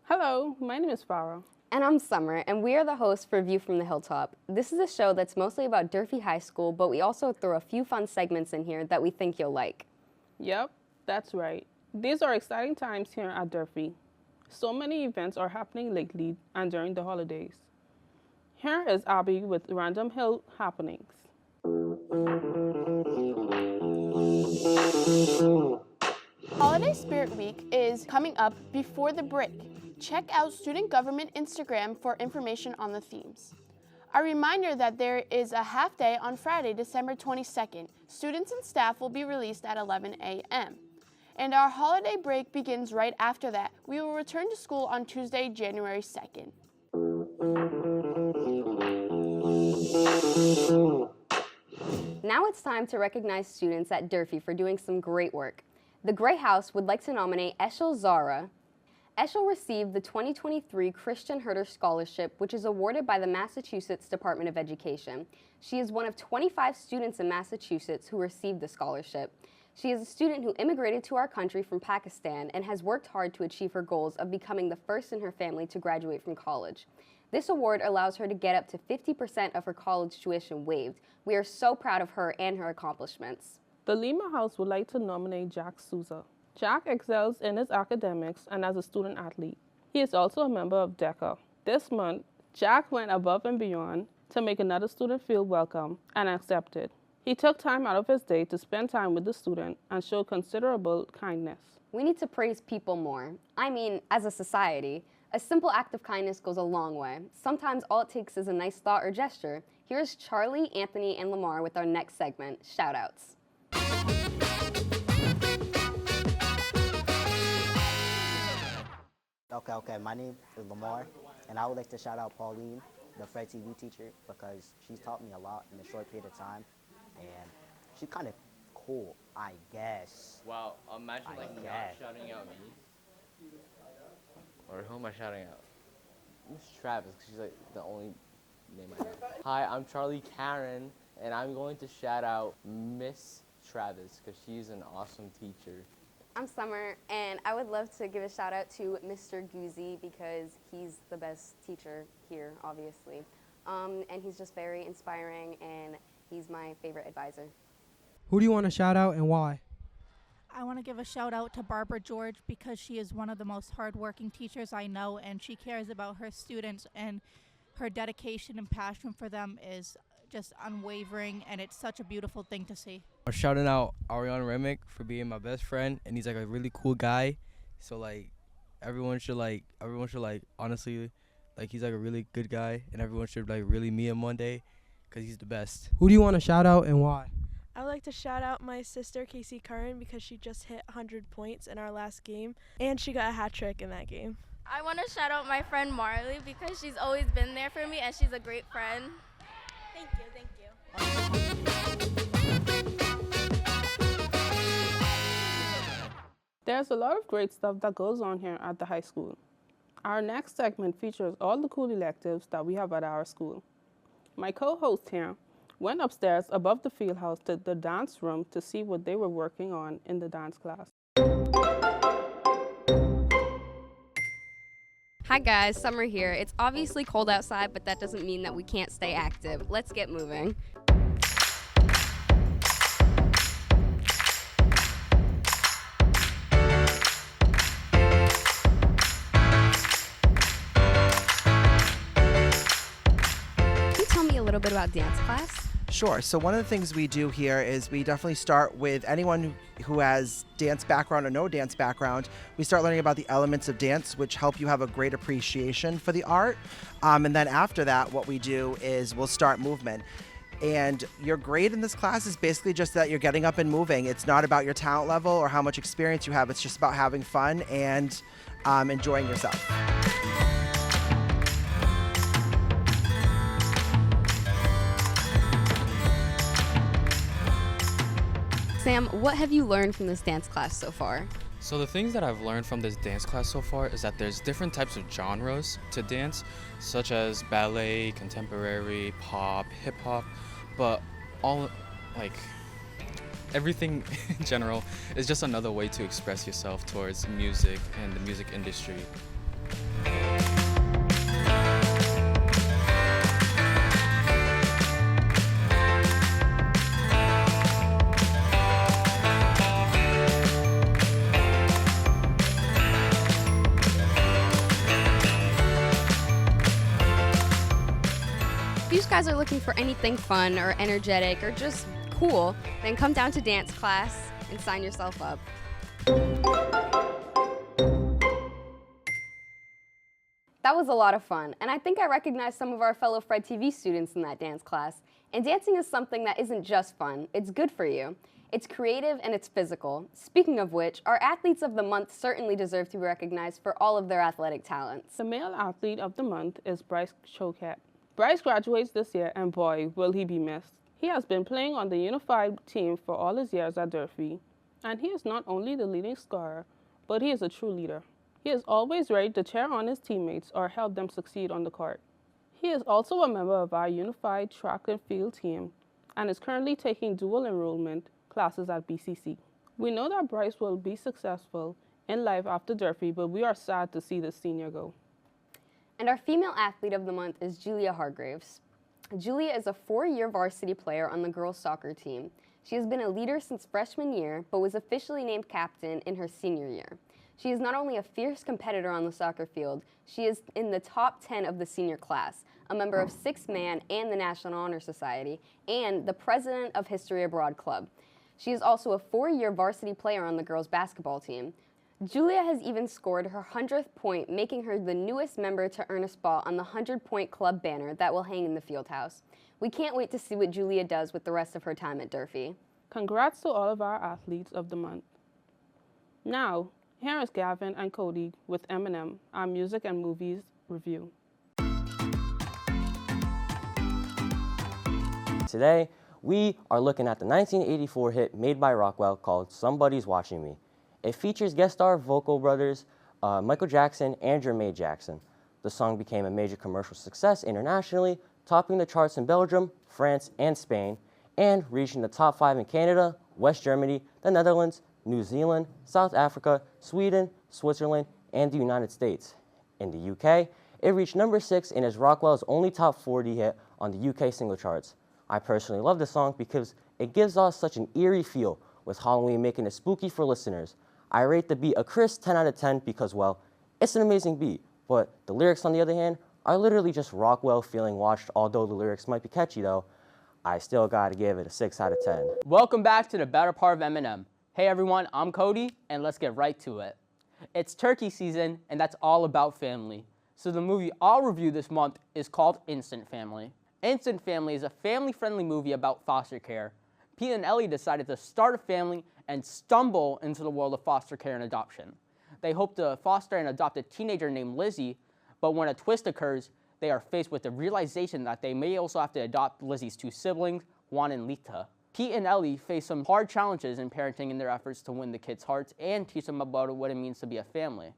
Hello, my name is Farah. And I'm Summer, and we are the hosts for View from the Hilltop. This is a show that's mostly about Durfee High School, but we also throw a few fun segments in here that we think you'll like. Yep, that's right. These are exciting times here at Durfee. So many events are happening lately and during the holidays. Here is Abby with Random Hill Happenings. Holiday Spirit Week is coming up before the break. Check out Student Government Instagram for information on the themes. A reminder that there is a half day on Friday, December 22nd. Students and staff will be released at 11 a.m. And our holiday break begins right after that. We will return to school on Tuesday, January 2nd. Now it's time to recognize students at Durfee for doing some great work. The Gray House would like to nominate Eshel Zara. Eshel received the 2023 Christian Herder Scholarship, which is awarded by the Massachusetts Department of Education. She is one of 25 students in Massachusetts who received the scholarship. She is a student who immigrated to our country from Pakistan and has worked hard to achieve her goals of becoming the first in her family to graduate from college. This award allows her to get up to 50% of her college tuition waived. We are so proud of her and her accomplishments. The Lima House would like to nominate Jack Souza. Jack excels in his academics and as a student athlete. He is also a member of DECA. This month, Jack went above and beyond to make another student feel welcome and accepted. He took time out of his day to spend time with the student and show considerable kindness. We need to praise people more. I mean, as a society. A simple act of kindness goes a long way. Sometimes all it takes is a nice thought or gesture. Here's Charlie, Anthony, and Lamar with our next segment, Shoutouts. Okay. My name is Lamar, and I would like to shout out Pauline, the Fred TV teacher, because she's taught me a lot in a short period of time, and she's kind of cool, I guess. Wow, imagine not shouting out me. Or who am I shouting out? Miss Travis, because she's like the only name I know. Hi, I'm Charlie Karen, and I'm going to shout out Miss Travis, because she's an awesome teacher. I'm Summer, and I would love to give a shout out to Mr. Guzzi because he's the best teacher here, obviously. And he's just very inspiring, and he's my favorite advisor. Who do you want to shout out and why? I want to give a shout out to Barbara George because she is one of the most hardworking teachers I know, and she cares about her students, and her dedication and passion for them is just unwavering, and it's such a beautiful thing to see. I'm shouting out Ariana Remick for being my best friend, and he's like a really cool guy. So like everyone should honestly, like he's like a really good guy, and everyone should like really meet him one day because he's the best. Who do you want to shout out and why? I would like to shout out my sister, Casey Curran, because she just hit 100 points in our last game, and she got a hat trick in that game. I want to shout out my friend Marley because she's always been there for me, and she's a great friend. Thank you. There's a lot of great stuff that goes on here at the high school. Our next segment features all the cool electives that we have at our school. My co-host here went upstairs above the field house to the dance room to see what they were working on in the dance class. Hi guys, Summer here. It's obviously cold outside, but that doesn't mean that we can't stay active. Let's get moving. Can you tell me a little bit about dance class? Sure. So one of the things we do here is we definitely start with anyone who has dance background or no dance background. We start learning about the elements of dance, which help you have a great appreciation for the art. And then after that, what we do is we'll start movement. And your grade in this class is basically just that you're getting up and moving. It's not about your talent level or how much experience you have. It's just about having fun and enjoying yourself. Sam, what have you learned from this dance class so far? So the things that I've learned from this dance class so far is that there's different types of genres to dance, such as ballet, contemporary, pop, hip-hop, but all, like, everything in general is just another way to express yourself towards music and the music industry. If you guys are looking for anything fun or energetic or just cool, then come down to dance class and sign yourself up. That was a lot of fun, and I think I recognized some of our fellow Fred TV students in that dance class. And dancing is something that isn't just fun, it's good for you. It's creative and it's physical. Speaking of which, our athletes of the month certainly deserve to be recognized for all of their athletic talents. The male athlete of the month is Bryce Choquette. Bryce graduates this year, and boy, will he be missed. He has been playing on the unified team for all his years at Durfee, and he is not only the leading scorer, but he is a true leader. He is always ready to cheer on his teammates or help them succeed on the court. He is also a member of our unified track and field team and is currently taking dual enrollment classes at BCC. We know that Bryce will be successful in life after Durfee, but we are sad to see this senior go. And our female athlete of the month is Julia Hargraves. Julia is a 4-year varsity player on the girls' soccer team. She has been a leader since freshman year, but was officially named captain in her senior year. She is not only a fierce competitor on the soccer field, she is in the top 10 of the senior class, a member of 6 Man and the National Honor Society, and the president of History Abroad Club. She is also a 4-year varsity player on the girls' basketball team. Julia has even scored her 100th point, making her the newest member to earn a spot on the 100-point club banner that will hang in the field house. We can't wait to see what Julia does with the rest of her time at Durfee. Congrats to all of our athletes of the month. Now, here is Gavin and Cody with Eminem, our music and movies review. Today, we are looking at the 1984 hit made by Rockwell called Somebody's Watching Me. It features guest star vocal brothers Michael Jackson and Jermaine Jackson. The song became a major commercial success internationally, topping the charts in Belgium, France, and Spain, and reaching the top 5 in Canada, West Germany, the Netherlands, New Zealand, South Africa, Sweden, Switzerland, and the United States. In the UK, it reached number 6 and is Rockwell's only top 40 hit on the UK single charts. I personally love this song because it gives off such an eerie feel, with Halloween making it spooky for listeners. I rate the beat a crisp 10 out of 10 because, well, it's an amazing beat, but the lyrics, on the other hand, are literally just Rockwell feeling watched. Although the lyrics might be catchy though, I still gotta give it a 6 out of 10. Welcome back to the better part of Eminem. Hey everyone, I'm Cody, and let's get right to it. It's turkey season, and that's all about family. So the movie I'll review this month is called Instant Family. Instant Family is a family-friendly movie about foster care. Pete and Ellie decided to start a family and stumble into the world of foster care and adoption. They hope to foster and adopt a teenager named Lizzie, but when a twist occurs, they are faced with the realization that they may also have to adopt Lizzie's 2 siblings, Juan and Lita. Pete and Ellie face some hard challenges in parenting in their efforts to win the kids' hearts and teach them about what it means to be a family.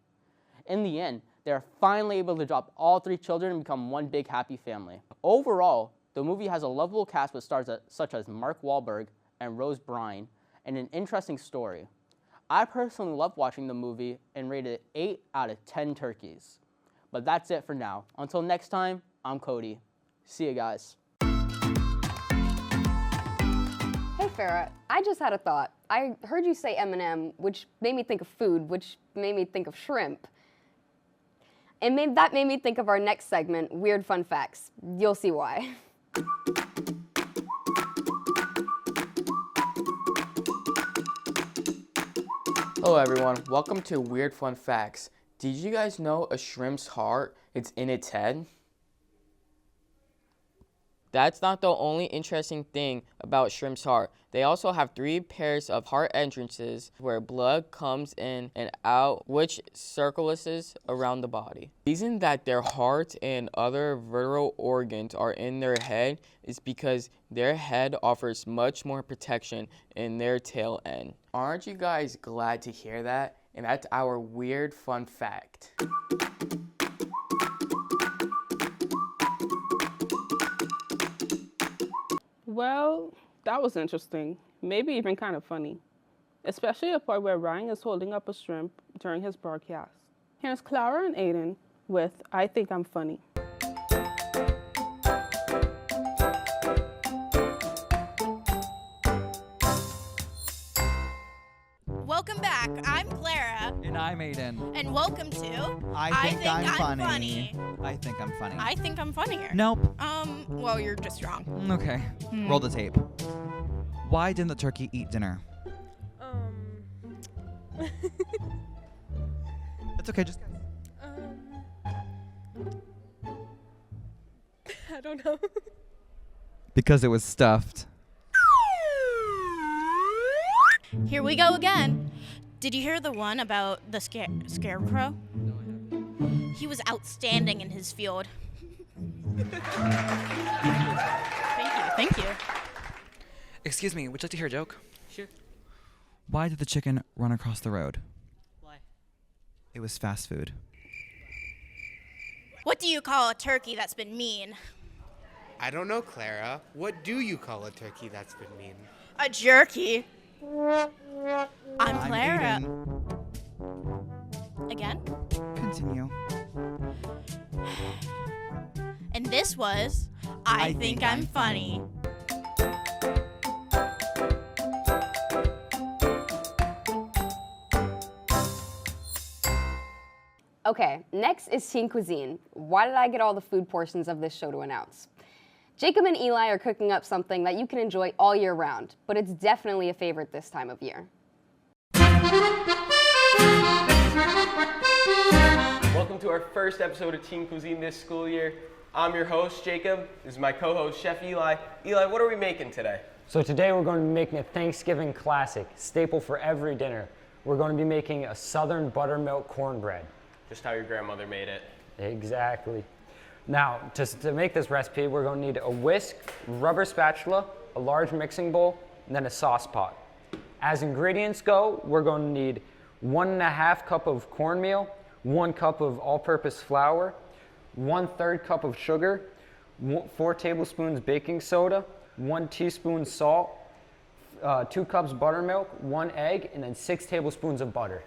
In the end, they are finally able to adopt all 3 children and become one big happy family. Overall, the movie has a lovable cast with stars such as Mark Wahlberg and Rose Byrne, and an interesting story. I personally loved watching the movie and rated it 8 out of 10 turkeys. But that's it for now. Until next time, I'm Cody. See you guys. Hey Farah, I just had a thought. I heard you say M&M, which made me think of food, which made me think of shrimp. And that made me think of our next segment, Weird Fun Facts. You'll see why. Hello everyone, welcome to Weird Fun Facts. Did you guys know a shrimp's heart is in its head? That's not the only interesting thing about shrimp's heart. They also have 3 pairs of heart entrances where blood comes in and out, which circulates around the body. The reason that their heart and other vertebral organs are in their head is because their head offers much more protection in their tail end. Aren't you guys glad to hear that? And that's our weird fun fact. Well, That was interesting, maybe even kind of funny, especially the part where Ryan is holding up a shrimp during his broadcast. Here's Clara and Aiden with I Think I'm Funny. Welcome back. I'm Clara. And I'm Aiden. And welcome to I think I'm funny. I think I'm funny. I think I'm funnier. Nope. Well, you're just wrong. Okay. Roll the tape. Why didn't the turkey eat dinner? It's okay, just I don't know. because it was stuffed. Here we go again. Did you hear the one about the scarecrow? No, I haven't. He was outstanding in his field. Thank you. Excuse me, would you like to hear a joke? Sure. Why did the chicken run across the road? Why? It was fast food. What do you call a turkey that's been mean? I don't know, Clara. What do you call a turkey that's been mean? A jerky. I'm Clara. Again? Continue. And this was I Think I'm Funny. Okay, next is Teen Cuisine. Why did I get all the food portions of this show to announce? Jacob and Eli are cooking up something that you can enjoy all year round, but it's definitely a favorite this time of year. Welcome to our first episode of Teen Cuisine this school year. I'm your host, Jacob. This is my co-host, Chef Eli. Eli, what are we making today? So today we're going to be making a Thanksgiving classic, staple for every dinner. We're going to be making a Southern buttermilk cornbread. Just how your grandmother made it. Exactly. Now, to make this recipe, we're going to need a whisk, rubber spatula, a large mixing bowl, and then a sauce pot. As ingredients go, we're going to need 1.5 cup of cornmeal, 1 cup of all-purpose flour, 1/3 cup of sugar, 4 tablespoons baking soda, 1 teaspoon salt, 2 cups buttermilk, 1 egg, and then 6 tablespoons of butter.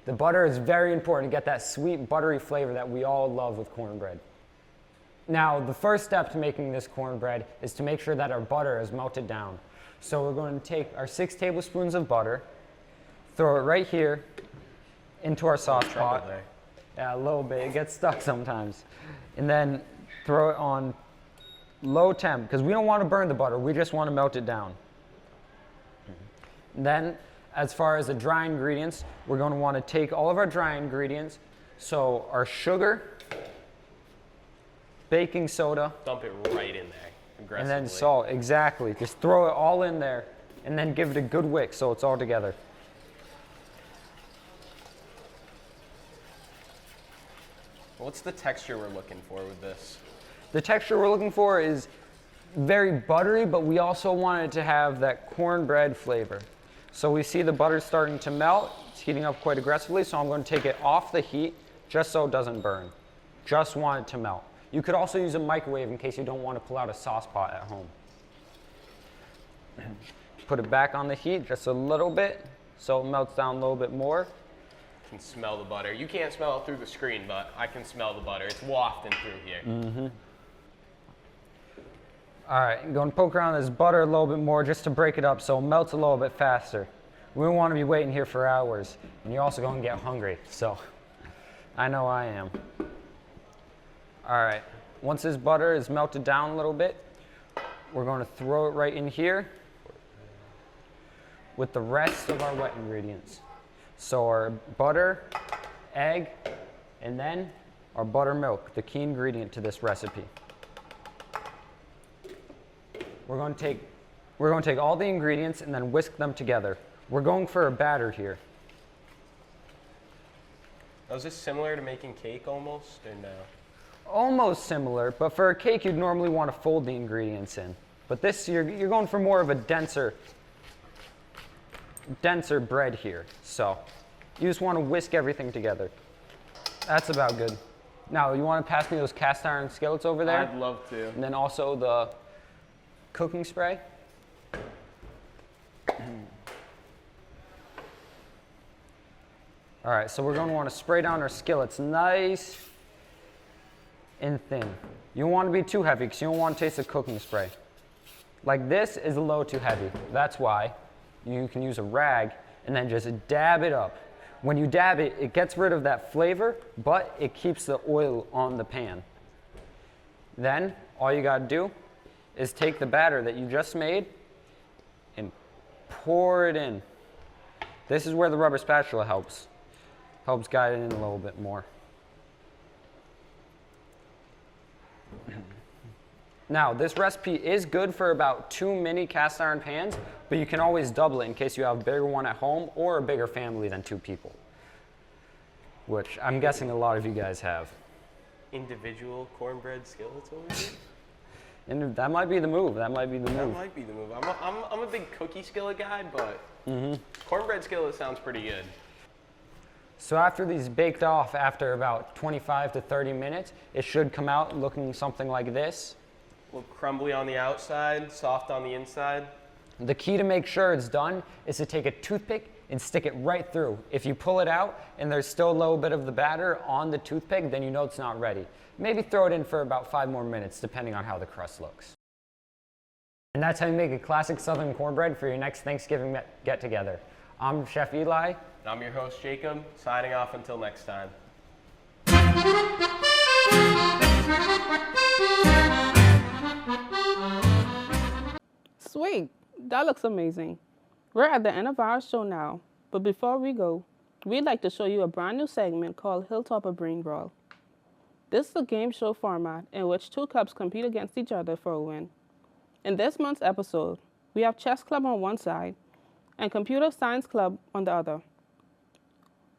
The butter is very important to get that sweet, buttery flavor that we all love with cornbread. Now, the first step to making this cornbread is to make sure that our butter is melted down. So we're going to take our 6 tablespoons of butter, throw it right here into our sauce pot. Yeah, a little bit. It gets stuck sometimes. And then throw it on low temp, because we don't want to burn the butter. We just want to melt it down. Then, as far as the dry ingredients, we're going to want to take all of our dry ingredients, so our sugar, baking soda, Dump it right in there, aggressively. and then salt. Exactly. Just throw it all in there, and then give it a good wick so it's all together. What's the texture we're looking for with this? The texture we're looking for is very buttery, but we also want it to have that cornbread flavor. So we see the butter starting to melt. It's heating up quite aggressively, so I'm going to take it off the heat just so it doesn't burn. Just want it to melt. You could also use a microwave in case you don't want to pull out a sauce pot at home. Put it back on the heat just a little bit so it melts down a little bit more. I can smell the butter. You can't smell it through the screen, but I can smell the butter. It's wafting through here. Mm-hmm. All right, I'm going to poke around this butter a little bit more just to break it up so it melts a little bit faster. We don't want to be waiting here for hours, and you're also going to get hungry, so I know I am. All right, once this butter is melted down a little bit, we're going to throw it right in here with the rest of our wet ingredients. So our butter, egg, and then our buttermilk, the key ingredient to this recipe. We're going to take all the ingredients and then whisk them together. We're going for a batter here. Now, is this similar to making cake almost, or no? Almost similar, but for a cake you'd normally want to fold the ingredients in. But this, you're going for more of a denser bread here. So you just want to whisk everything together. That's about good. Now, you want to pass me those cast iron skillets over there? I'd love to. And then also the cooking spray. All right, so we're going to want to spray down our skillets nice and thin. You don't want to be too heavy because you don't want to taste the cooking spray. Like this is a little too heavy. That's why you can use a rag and then just dab it up. When you dab it, it gets rid of that flavor, but it keeps the oil on the pan. Then all you gotta do is take the batter that you just made and pour it in. This is where the rubber spatula helps guide it in a little bit more. Now, this recipe is good for about 2 mini cast iron pans, but you can always double it in case you have a bigger one at home or a bigger family than 2 people, which I'm guessing a lot of you guys have. Individual cornbread skillets over here? And that might be the move. That might be the move. That might be the move. I'm a big cookie skillet guy, but cornbread skillet sounds pretty good. So after these baked off after about 25 to 30 minutes, it should come out looking something like this. A little crumbly on the outside, soft on the inside. The key to make sure it's done is to take a toothpick and stick it right through. If you pull it out and there's still a little bit of the batter on the toothpick, then you know it's not ready. Maybe throw it in for about 5 more minutes, depending on how the crust looks. And that's how you make a classic Southern cornbread for your next Thanksgiving get-together. I'm Chef Eli. And I'm your host, Jacob, signing off until next time. Sweet, that looks amazing. We're at the end of our show now, but before we go, we'd like to show you a brand new segment called Hilltop a Brain Brawl. This is a game show format in which 2 clubs compete against each other for a win. In this month's episode, we have Chess Club on one side and Computer Science Club on the other.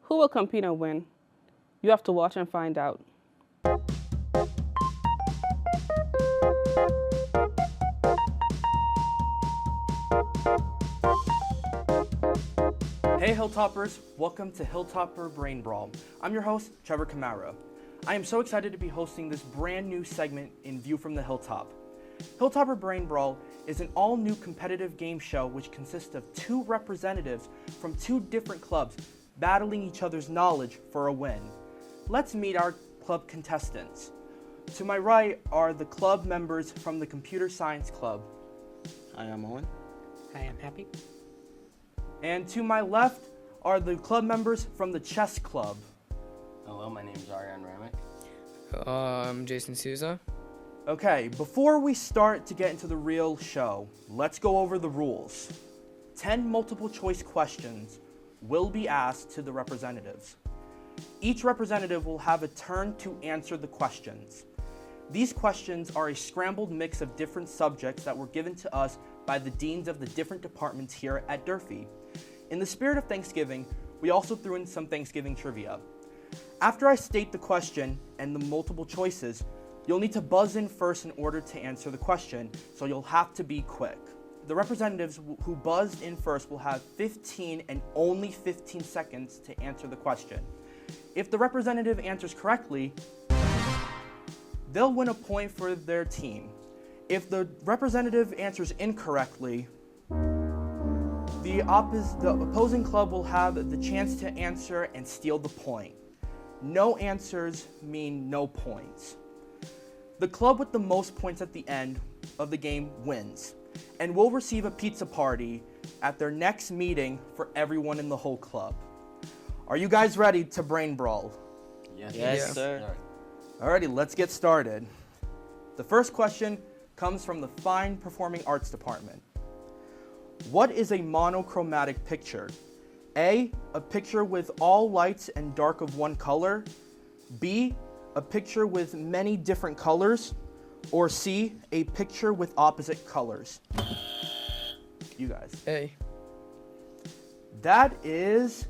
Who will compete and win? You have to watch and find out. Hey Hilltoppers, welcome to Hilltopper Brain Brawl. I'm your host, Trevor Camara. I am so excited to be hosting this brand new segment in View from the Hilltop. Hilltopper Brain Brawl is an all-new competitive game show which consists of 2 representatives from 2 different clubs battling each other's knowledge for a win. Let's meet our club contestants. To my right are the club members from the Computer Science Club. Hi, I'm Owen. Hi, I'm Happy. And to my left are the club members from the Chess Club. Hello, my name is Ariane Ramick. I'm Jason Souza. Okay, before we start to get into the real show, let's go over the rules. 10 multiple choice questions will be asked to the representatives. Each representative will have a turn to answer the questions. These questions are a scrambled mix of different subjects that were given to us by the deans of the different departments here at Durfee. In the spirit of Thanksgiving, we also threw in some Thanksgiving trivia. After I state the question and the multiple choices, you'll need to buzz in first in order to answer the question, so you'll have to be quick. The representatives who buzzed in first will have 15 and only 15 seconds to answer the question. If the representative answers correctly, they'll win a point for their team. If the representative answers incorrectly, the opposing club will have the chance to answer and steal the point. No answers mean no points. The club with the most points at the end of the game wins and will receive a pizza party at their next meeting for everyone in the whole club. Are you guys ready to brain brawl? Yes, sir. Alrighty, let's get started. The first question comes from the Fine Performing Arts Department. What is a monochromatic picture? A picture with all lights and dark of one color. B, a picture with many different colors. Or C, a picture with opposite colors. You guys. A. That is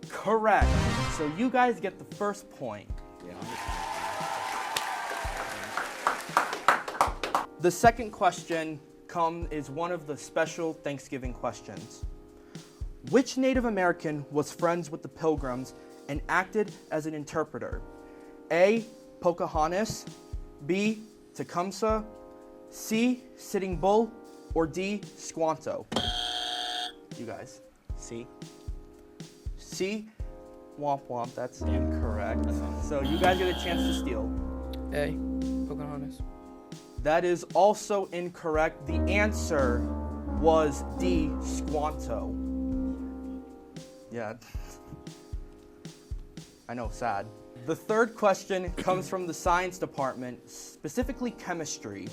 correct. So you guys get the first point. The second question is one of the special Thanksgiving questions. Which Native American was friends with the Pilgrims and acted as an interpreter? A, Pocahontas. B, Tecumseh. C, Sitting Bull. or D, Squanto? You guys. C. C. Womp womp. That's incorrect. So you guys get a chance to steal. A. Pocahontas. That is also incorrect. The answer was D, Squanto. Yeah. I know, sad. The third question comes from the science department, specifically chemistry.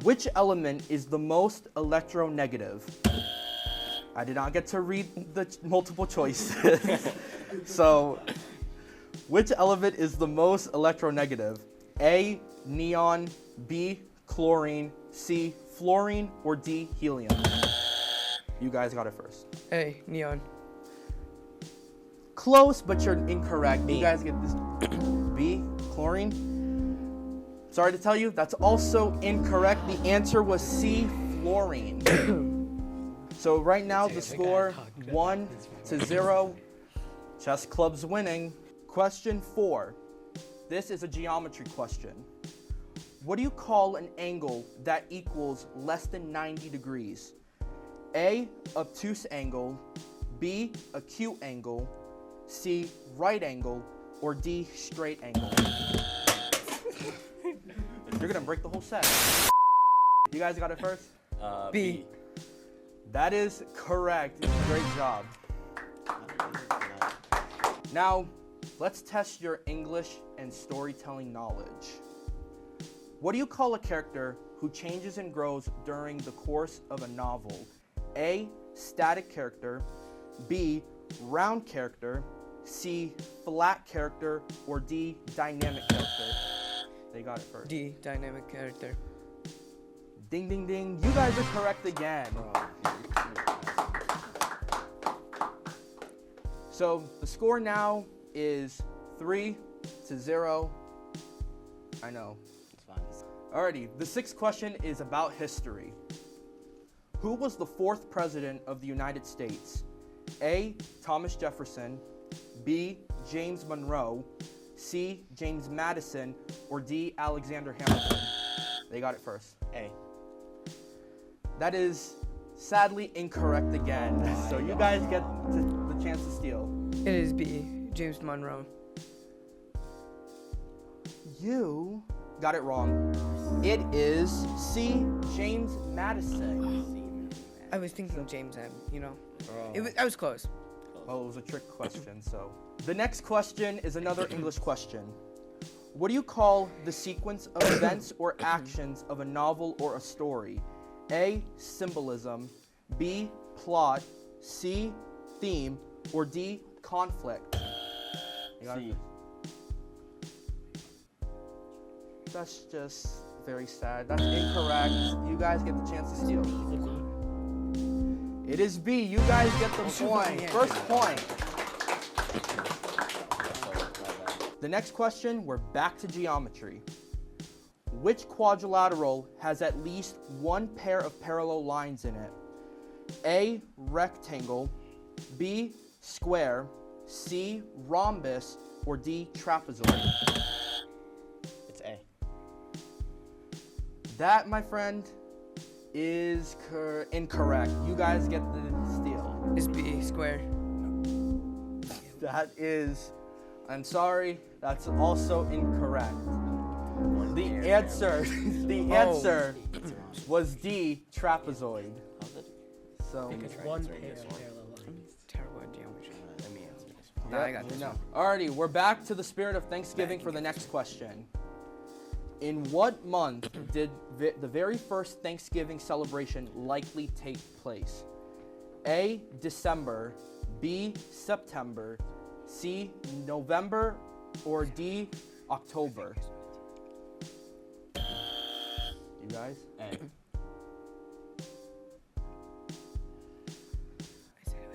Which element is the most electronegative? I did not get to read the multiple choices. So, which element is the most electronegative? A, neon, B, chlorine, C, fluorine, or D, helium? You guys got it first. A. Neon. Close, but you're incorrect. You guys get this. B, chlorine. Sorry to tell you, that's also incorrect. The answer was C, fluorine. So right now the score 1-0. Chess Club's winning. Question 4. This is a geometry question. What do you call an angle that equals less than 90 degrees? A, obtuse angle, B, acute angle, C, right angle, or D, straight angle? You're gonna break the whole set. You guys got it first? B. That is correct. Great job. Now, let's test your English and storytelling knowledge. What do you call a character who changes and grows during the course of a novel? A, static character, B, round character, C, flat character, or D, dynamic character? They got it first. D. Dynamic character. Ding, ding, ding. You guys are correct again. So the score now is 3-0. I know. It's fine. Alrighty, the sixth question is about history. Who was the 4th president of the United States? A, Thomas Jefferson, B, James Monroe, C, James Madison, or D, Alexander Hamilton? They got it first. A. That is sadly incorrect again. So you guys get the chance to steal. It is B. James Monroe. You got it wrong. It is C, James Madison. I was thinking James M, you know. I was close. Well, it was a trick question, so. The next question is another English question. What do you call the sequence of events or actions of a novel or a story? A, symbolism, B, plot, C, theme, or D, conflict? C. That's just very sad. That's incorrect. You guys get the chance to steal. It is B. You guys get the point. First point. The next question, we're back to geometry. Which quadrilateral has at least one pair of parallel lines in it? A, rectangle, B, square, C, rhombus, or D, trapezoid? It's A. That, my friend, is incorrect. You guys get the steal. It's B, square. That is, I'm sorry, that's also incorrect. The answer was D, trapezoid. So one pair of parallel lines. Terrible at geometry. Yeah, I got this. Alrighty, we're back to the spirit of Thanksgiving for the next question. In what month did the very first Thanksgiving celebration likely take place? A, December, B, September, C, November, or D, October? You guys? A.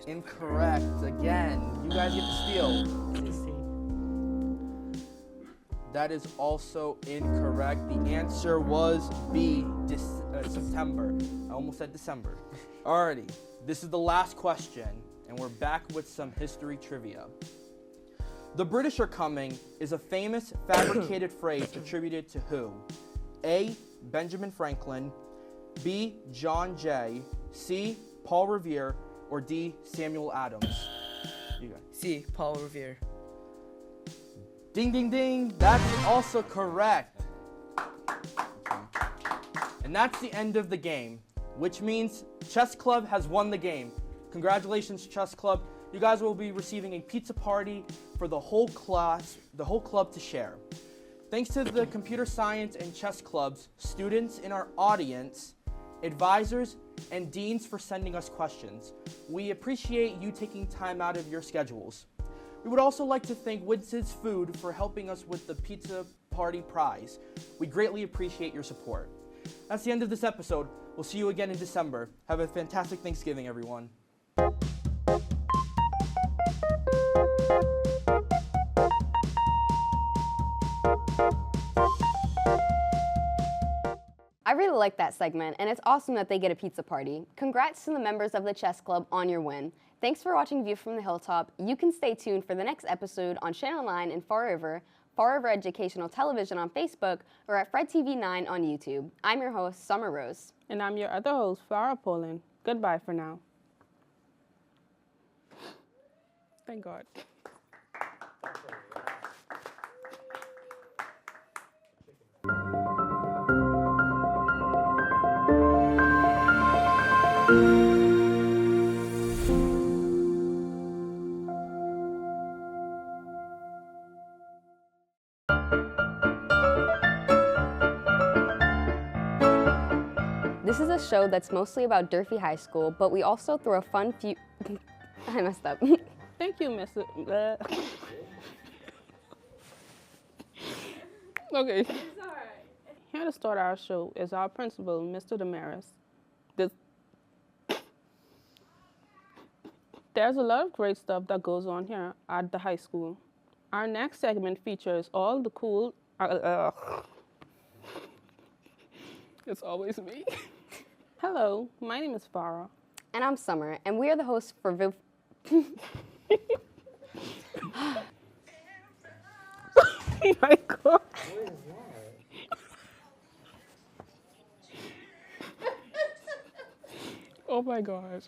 Incorrect. Again, you guys get to steal. That is also incorrect. The answer was B, September. I almost said December. Alrighty, this is the last question, and we're back with some history trivia. The British are coming is a famous fabricated phrase attributed to who? A, Benjamin Franklin, B. John Jay, C. Paul Revere, or D. Samuel Adams? You go. C. Paul Revere. Ding, ding, ding. That's also correct. And that's the end of the game, which means Chess Club has won the game. Congratulations, Chess Club. You guys will be receiving a pizza party for the whole class, the whole club to share. Thanks to the computer science and chess clubs, students in our audience, advisors, and deans for sending us questions. We appreciate you taking time out of your schedules. We would also like to thank Winston's Food for helping us with the pizza party prize. We greatly appreciate your support. That's the end of this episode. We'll see you again in December. Have a fantastic Thanksgiving, everyone. I really like that segment, and it's awesome that they get a pizza party. Congrats to the members of the Chess Club on your win. Thanks for watching View from the Hilltop. You can stay tuned for the next episode on Channel 9 in Fall River Educational Television on Facebook, or at Fred TV 9 on YouTube. I'm your host, Summer Rose. And I'm your other host, Farah Poland. Goodbye for now. Thank God. This is a show that's mostly about Durfee High School, but we also throw a fun few... I messed up. Thank you, Mr. Okay. Here to start our show is our principal, Mr. Damaris. There's a lot of great stuff that goes on here at the high school. Our next segment features all the cool... It's always me. Hello, my name is Farah. And I'm Summer, and we are the hosts for Oh my God. Oh my gosh.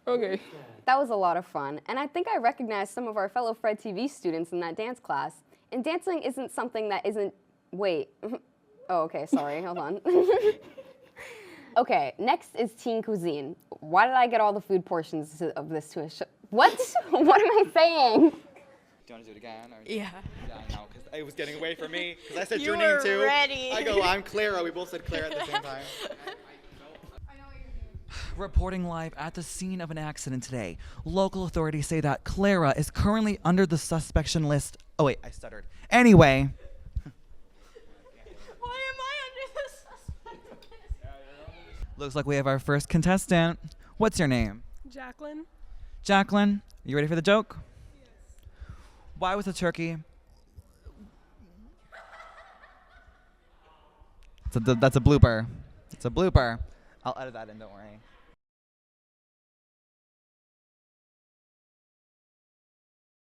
Okay. That was a lot of fun, and I think I recognized some of our fellow Fred TV students in that dance class. And dancing isn't something that isn't... Wait. Oh, okay, sorry, hold on. Okay, next is teen cuisine. Why did I get all the food portions of this to a show? What? What am I saying? Do you want to do it again? Or Yeah. Yeah, I know, because it was getting away from me. Because I said You your name were too. ready. I go, I'm Clara. We both said Clara at the same time. Reporting live at the scene of an accident today. Local authorities say that Clara is currently under the suspicion list. Oh wait, I stuttered. Anyway. Why am I under the suspect list? Looks like we have our first contestant. What's your name? Jacqueline. Jacqueline, are you ready for the joke? Yes. Why was a turkey? That's a blooper. It's a blooper. I'll edit that in, don't worry.